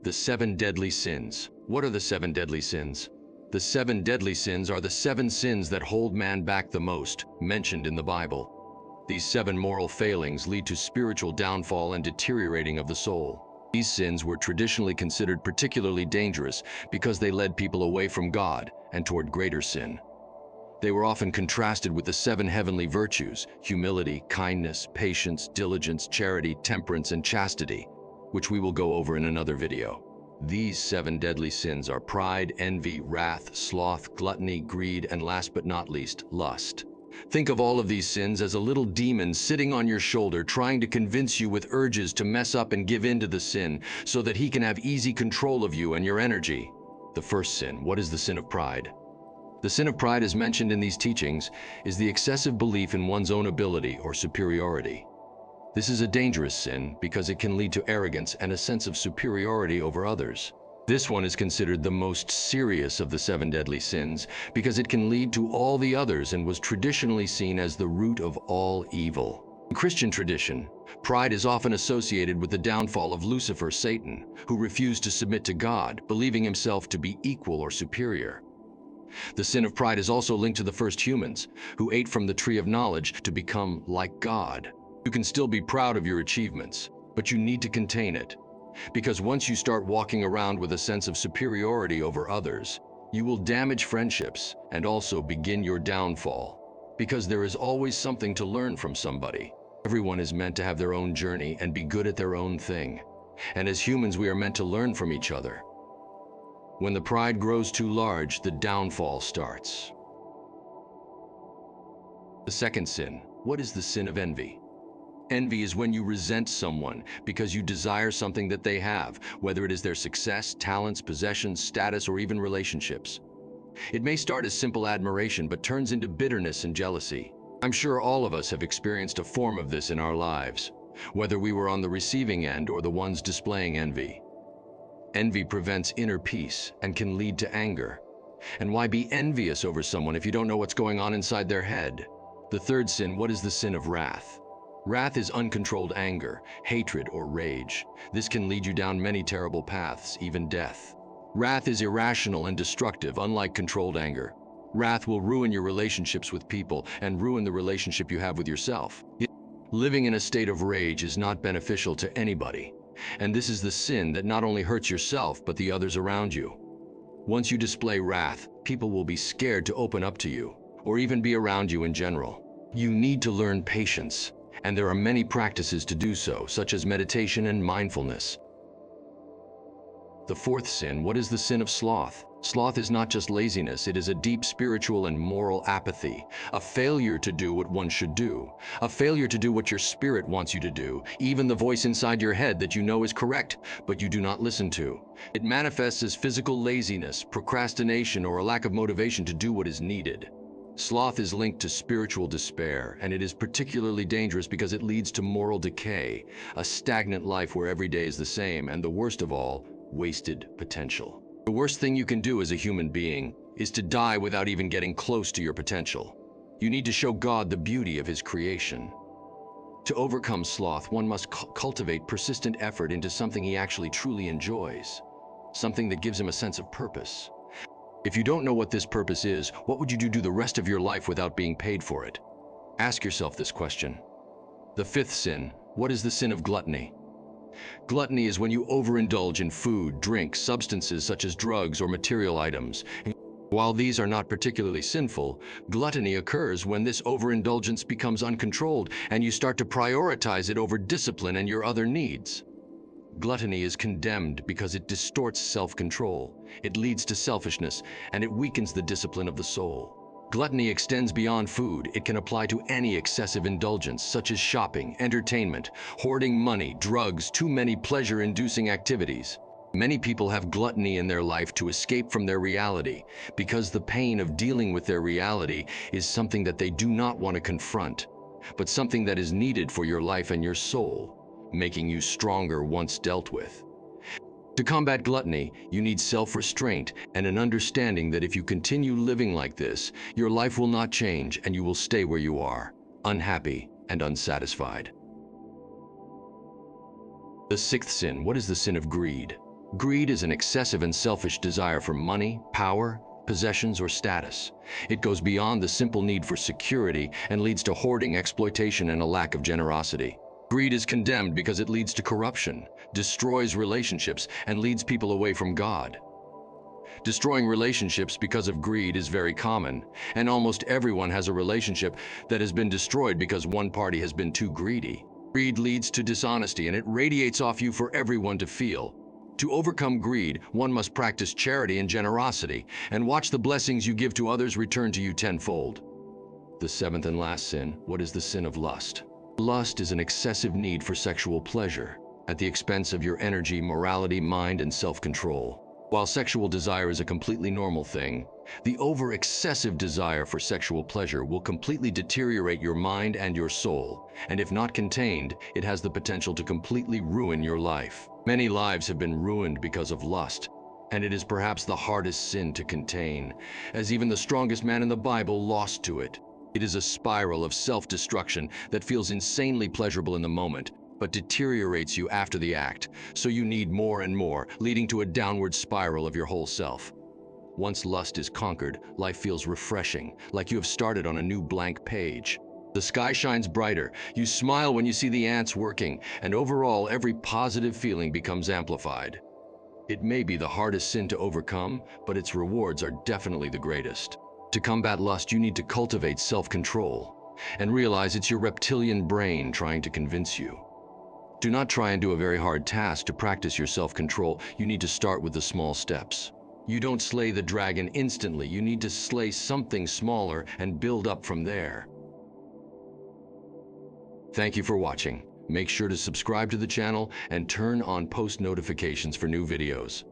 The 7 deadly sins. What are the 7 deadly sins? The 7 deadly sins are the 7 sins that hold man back the most, mentioned in the Bible. These 7 moral failings lead to spiritual downfall and deteriorating of the soul. These sins were traditionally considered particularly dangerous because they led people away from God and toward greater sin. They were often contrasted with the 7 heavenly virtues: humility, kindness, patience, diligence, charity, temperance, and chastity, which we will go over in another video. These 7 deadly sins are pride, envy, wrath, sloth, gluttony, greed, and last but not least, lust. Think of all of these sins as a little demon sitting on your shoulder trying to convince you with urges to mess up and give in to the sin so that he can have easy control of you and your energy. The first sin. What is the sin of pride? The sin of pride, as mentioned in these teachings, is the excessive belief in one's own ability or superiority. This is a dangerous sin because it can lead to arrogance and a sense of superiority over others. This one is considered the most serious of the 7 deadly sins because it can lead to all the others and was traditionally seen as the root of all evil. In Christian tradition, pride is often associated with the downfall of Lucifer, Satan, who refused to submit to God, believing himself to be equal or superior. The sin of pride is also linked to the first humans, who ate from the tree of knowledge to become like God. You can still be proud of your achievements, but you need to contain it. Because once you start walking around with a sense of superiority over others, you will damage friendships and also begin your downfall. Because there is always something to learn from somebody. Everyone is meant to have their own journey and be good at their own thing. And as humans, we are meant to learn from each other. When the pride grows too large, the downfall starts. The second sin. What is the sin of envy? Envy is when you resent someone because you desire something that they have, whether it is their success, talents, possessions, status, or even relationships. It may start as simple admiration but turns into bitterness and jealousy. I'm sure all of us have experienced a form of this in our lives, whether we were on the receiving end or the ones displaying envy. Envy prevents inner peace and can lead to anger. And why be envious over someone if you don't know what's going on inside their head? The third sin. What is the sin of wrath? Wrath is uncontrolled anger, hatred, or rage. This can lead you down many terrible paths, even death. Wrath is irrational and destructive, unlike controlled anger. Wrath will ruin your relationships with people and ruin the relationship you have with yourself. Living in a state of rage is not beneficial to anybody, and this is the sin that not only hurts yourself but the others around you. Once you display wrath, people will be scared to open up to you, or even be around you in general. You need to learn patience. And there are many practices to do so, such as meditation and mindfulness. The fourth sin. What is the sin of sloth? Sloth is not just laziness, it is a deep spiritual and moral apathy, a failure to do what one should do, a failure to do what your spirit wants you to do, even the voice inside your head that you know is correct, but you do not listen to. It manifests as physical laziness, procrastination, or a lack of motivation to do what is needed. Sloth is linked to spiritual despair, and it is particularly dangerous because it leads to moral decay, a stagnant life where every day is the same, and the worst of all, wasted potential. The worst thing you can do as a human being is to die without even getting close to your potential. You need to show God the beauty of His creation. To overcome sloth, one must cultivate persistent effort into something he actually truly enjoys, something that gives him a sense of purpose. If you don't know what this purpose is, what would you do the rest of your life without being paid for it? Ask yourself this question. The fifth sin. What is the sin of gluttony? Gluttony is when you overindulge in food, drink, substances such as drugs or material items. While these are not particularly sinful, gluttony occurs when this overindulgence becomes uncontrolled and you start to prioritize it over discipline and your other needs. Gluttony is condemned because it distorts self-control, it leads to selfishness, and it weakens the discipline of the soul. Gluttony extends beyond food. It can apply to any excessive indulgence, such as shopping, entertainment, hoarding money, drugs, too many pleasure-inducing activities. Many people have gluttony in their life to escape from their reality, because the pain of dealing with their reality is something that they do not want to confront, but something that is needed for your life and your soul, making you stronger once dealt with. To combat gluttony, you need self-restraint and an understanding that if you continue living like this, your life will not change and you will stay where you are, unhappy and unsatisfied. The sixth sin. What is the sin of greed? Greed is an excessive and selfish desire for money, power, possessions, or status. It goes beyond the simple need for security and leads to hoarding, exploitation, and a lack of generosity. Greed is condemned because it leads to corruption, destroys relationships, and leads people away from God. Destroying relationships because of greed is very common, and almost everyone has a relationship that has been destroyed because one party has been too greedy. Greed leads to dishonesty, and it radiates off you for everyone to feel. To overcome greed, one must practice charity and generosity, and watch the blessings you give to others return to you tenfold. The seventh and last sin, what is the sin of lust? Lust is an excessive need for sexual pleasure, at the expense of your energy, morality, mind, and self-control. While sexual desire is a completely normal thing, the over-excessive desire for sexual pleasure will completely deteriorate your mind and your soul, and if not contained, it has the potential to completely ruin your life. Many lives have been ruined because of lust, and it is perhaps the hardest sin to contain, as even the strongest man in the Bible lost to it. It is a spiral of self-destruction that feels insanely pleasurable in the moment, but deteriorates you after the act, so you need more and more, leading to a downward spiral of your whole self. Once lust is conquered, life feels refreshing, like you have started on a new blank page. The sky shines brighter, you smile when you see the ants working, and overall every positive feeling becomes amplified. It may be the hardest sin to overcome, but its rewards are definitely the greatest. To combat lust, you need to cultivate self-control, and realize it's your reptilian brain trying to convince you. Do not try and do a very hard task to practice your self-control. You need to start with the small steps. You don't slay the dragon instantly. You need to slay something smaller and build up from there. Thank you for watching. Make sure to subscribe to the channel and turn on post notifications for new videos.